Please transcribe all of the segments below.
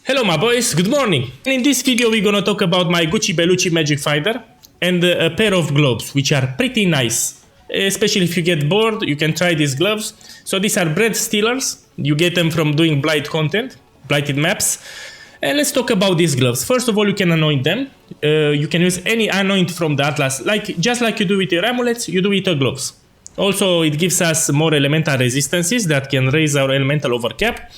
Hello my boys, good morning. In this video we're gonna talk about my GUCCI BELUCCI magic finder and a pair of gloves which are pretty nice. Especially if you get bored, you can try these gloves. So these are Breathstealers. You get them from doing blight content, blighted maps. And let's talk about these gloves. First of all, you can anoint them. You can use any anoint from the Atlas, just like you do with your amulets, you do with your gloves. Also, it gives us more elemental resistances that can raise our elemental overcap.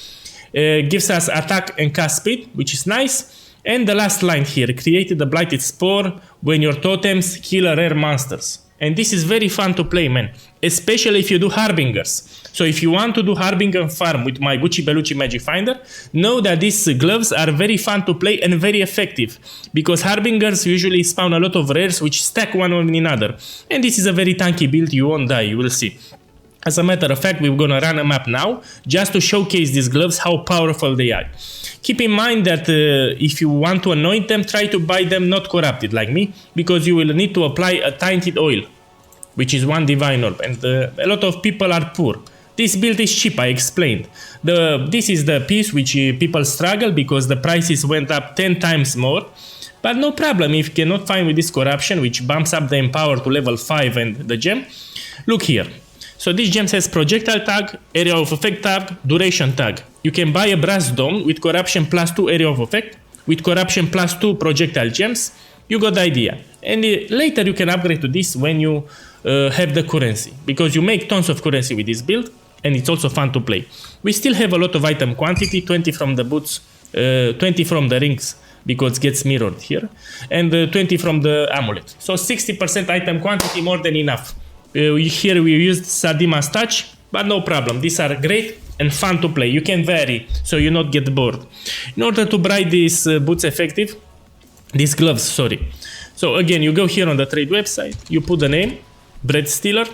Gives us attack and cast speed, which is nice. And the last line here, created a blighted spore when your totems kill rare monsters. And this is very fun to play, man, especially if you do Harbingers. So if you want to do Harbinger farm with my GUCCI BELUCCI magic finder, know that these gloves are very fun to play and very effective, because Harbingers usually spawn a lot of rares which stack one on another. And this is a very tanky build, you won't die, you will see. As a matter of fact, we're gonna run a map now, just to showcase these gloves, how powerful they are. Keep in mind that if you want to anoint them, try to buy them not corrupted like me, because you will need to apply a tainted oil, which is 1 divine orb, and a lot of people are poor. This build is cheap, I explained. This is the piece which people struggle because the prices went up 10 times more. But no problem if you cannot find with this corruption, which bumps up the empower to level 5 and the gem. Look here. So this gem says projectile tag, area of effect tag, duration tag. You can buy a brass dome with corruption +2 area of effect, with corruption +2 projectile gems. You got the idea. And later you can upgrade to this when you have the currency, because you make tons of currency with this build, and it's also fun to play. We still have a lot of item quantity, 20 from the boots, 20 from the rings, because it gets mirrored here, and 20 from the amulet. So 60% item quantity, more than enough. Here we used Sadima's touch, but no problem. These are great and fun to play. You can vary, so you not get bored. In order to buy these boots effective, these gloves, sorry. So again, you go here on the trade website, you put the name, Breathstealer,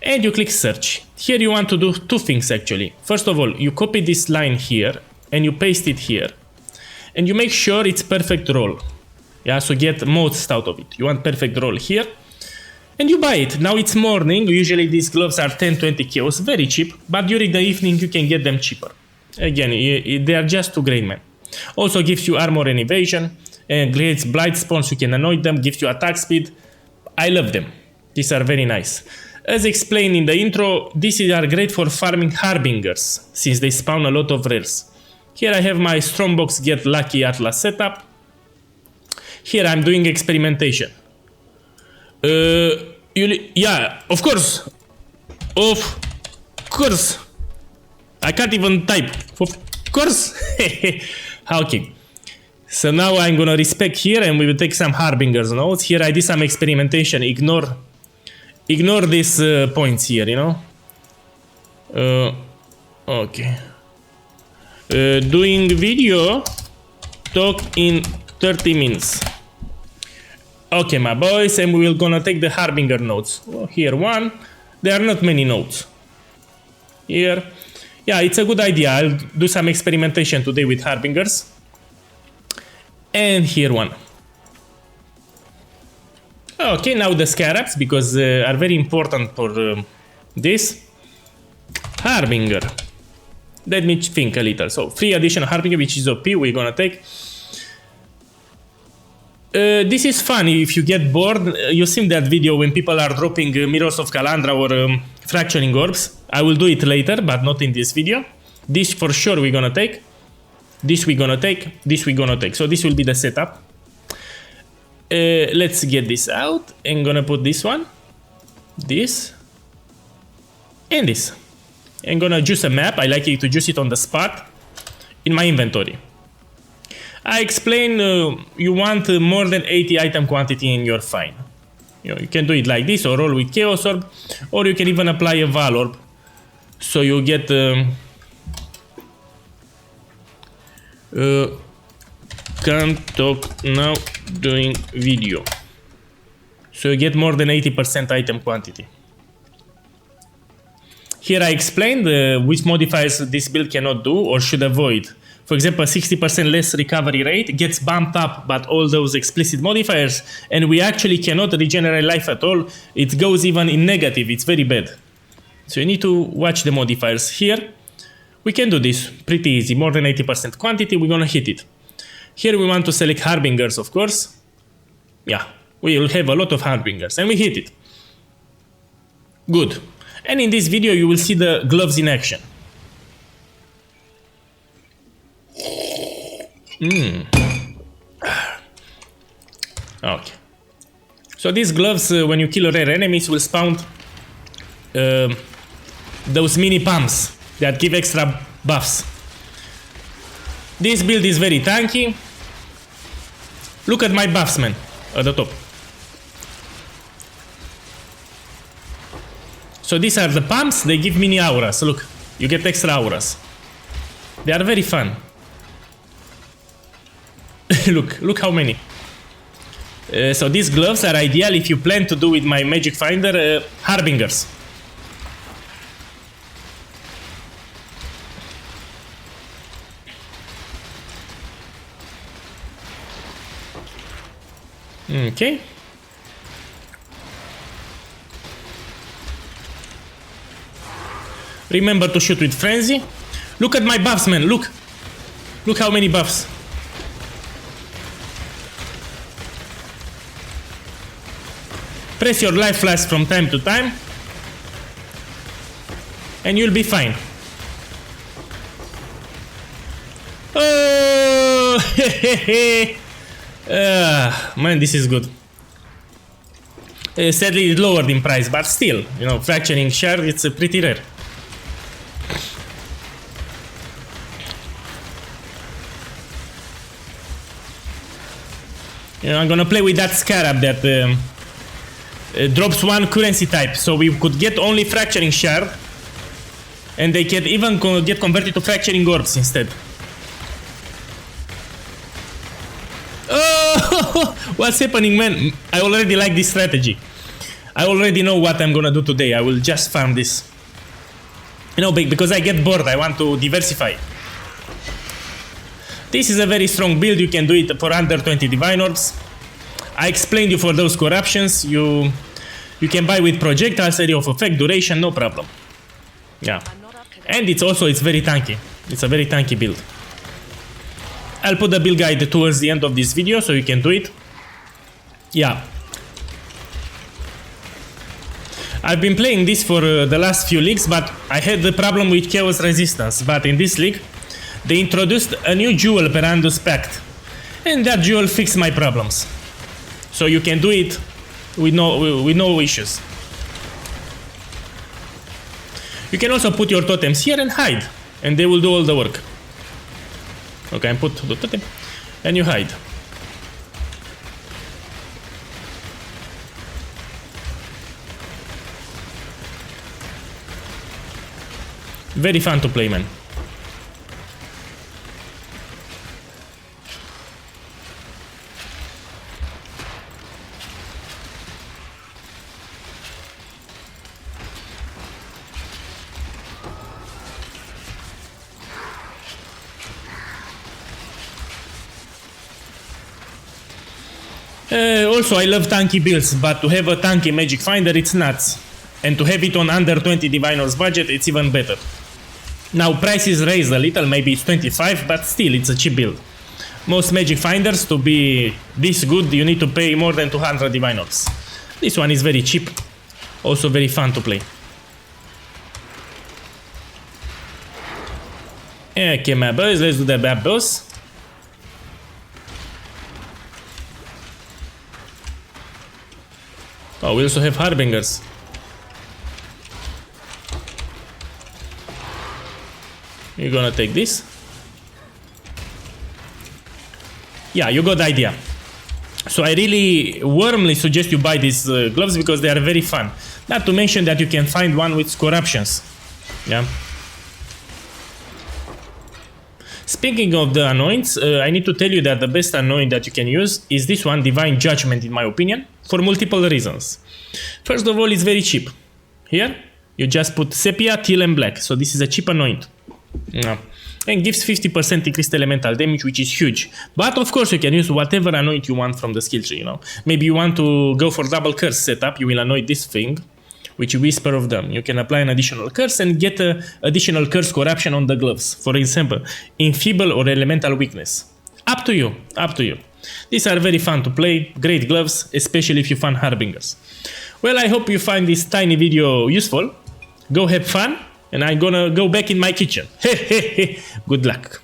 and you click search. Here you want to do two things actually. First of all, you copy this line here and you paste it here. And you make sure it's perfect roll. Yeah, so get most out of it. You want perfect roll here. And you buy it. Now it's morning. Usually these gloves are 10-20 kills, very cheap. But during the evening you can get them cheaper. Again, they are just too great, man. Also gives you armor and evasion. And creates blight spawns, you can anoint them, gives you attack speed. I love them. These are very nice. As explained in the intro, these are great for farming Harbingers, since they spawn a lot of rares. Here I have my Strongbox Get Lucky Atlas setup. Here I'm doing experimentation. Yeah, of course. Of course. I can't even type. Of course. Okay. So now I'm gonna respec here and we will take some Harbingers notes. Here I did some experimentation. Ignore these points here, you know. Okay. Doing video. Talk in 30 minutes. Okay, my boys, and we will gonna take the Harbinger notes. Oh, here one. There are not many notes. Here. Yeah, it's a good idea. I'll do some experimentation today with Harbingers. And here one. Okay, now the Scarabs, because are very important for this. Harbinger. Let me think a little. So, free additional Harbinger, which is OP, we're gonna take. This is funny if you get bored. You've seen that video when people are dropping Mirrors of Kalandra or Fracturing Orbs. I will do it later, but not in this video. This for sure we're gonna take. This we're gonna take. This we're gonna take. So this will be the setup. Let's get this out. I'm gonna put this one. This. And this. I'm gonna juice a map. I like it to juice it on the spot. In my inventory. I explain you want more than 80 item quantity in your find. You can do it like this or roll with Chaos Orb, or you can even apply a Val Orb. So you get can't talk now, doing video. So you get more than 80% item quantity. Here I explained which modifiers this build cannot do or should avoid. For example, 60% less recovery rate gets bumped up by all those explicit modifiers, and we actually cannot regenerate life at all. It goes even in negative, it's very bad. So you need to watch the modifiers here. We can do this pretty easy, more than 80% quantity, we're gonna hit it. Here we want to select Harbingers, of course. Yeah, we will have a lot of Harbingers, and we hit it. Good. And in this video you will see the gloves in action. Okay. So these gloves, when you kill rare enemies, will spawn those mini pumps that give extra buffs. This build is very tanky. Look at my buffs, man, at the top. So these are the pumps, they give mini auras. Look, you get extra auras. They are very fun. look how many. So these gloves are ideal if you plan to do with my magic finder Harbingers. Okay. Remember to shoot with frenzy. Look at my buffs, man. Look how many buffs. Press your life flask from time to time and you'll be fine. Oh, man, this is good. Sadly, it's lowered in price, but still, you know, fracturing shard, it's pretty rare. You know, I'm gonna play with that scarab that drops one currency type, so we could get only fracturing shard, and they can even get converted to fracturing orbs instead. Oh, what's happening, man? I already like this strategy. I already know what I'm gonna do today. I will just farm this. You know, because I get bored, I want to diversify. This is a very strong build, you can do it for under 20 divine orbs. I explained you for those corruptions, you can buy with projectiles, area of effect, duration, no problem. Yeah. And it's very tanky. It's a very tanky build. I'll put the build guide towards the end of this video so you can do it. Yeah. I've been playing this for the last few leagues, but I had the problem with chaos resistance. But in this league, they introduced a new jewel, Perandus Pact, and that jewel fixed my problems. So you can do it with no issues. You can also put your totems here and hide, and they will do all the work. Okay, and put the totem, and you hide. Very fun to play, man. Also, I love tanky builds, but to have a tanky magic finder, it's nuts. And to have it on under 20 divine orbs budget, it's even better. Now, price is raised a little, maybe it's 25, but still, it's a cheap build. Most magic finders, to be this good, you need to pay more than 200 divine orbs. This one is very cheap, also very fun to play. Okay, my boys, let's do the bad boss. Oh, we also have Harbingers. You're gonna take this. Yeah, you got the idea. So I really warmly suggest you buy these gloves because they are very fun. Not to mention that you can find one with corruptions. Yeah. Speaking of the anoints, I need to tell you that the best anoint that you can use is this one, Divine Judgment, in my opinion, for multiple reasons. First of all, it's very cheap. Here, you just put sepia, teal and black. So this is a cheap anoint. Yeah. And gives 50% increased elemental damage, which is huge. But of course, you can use whatever anoint you want from the skill tree, you know. Maybe you want to go for double curse setup, you will anoint this thing. which whisper of them. You can apply an additional curse and get additional curse corruption on the gloves. For example, enfeeble or elemental weakness. Up to you, up to you. These are very fun to play, great gloves, especially if you find Harbingers. Well, I hope you find this tiny video useful. Go have fun, and I'm gonna go back in my kitchen. Good luck.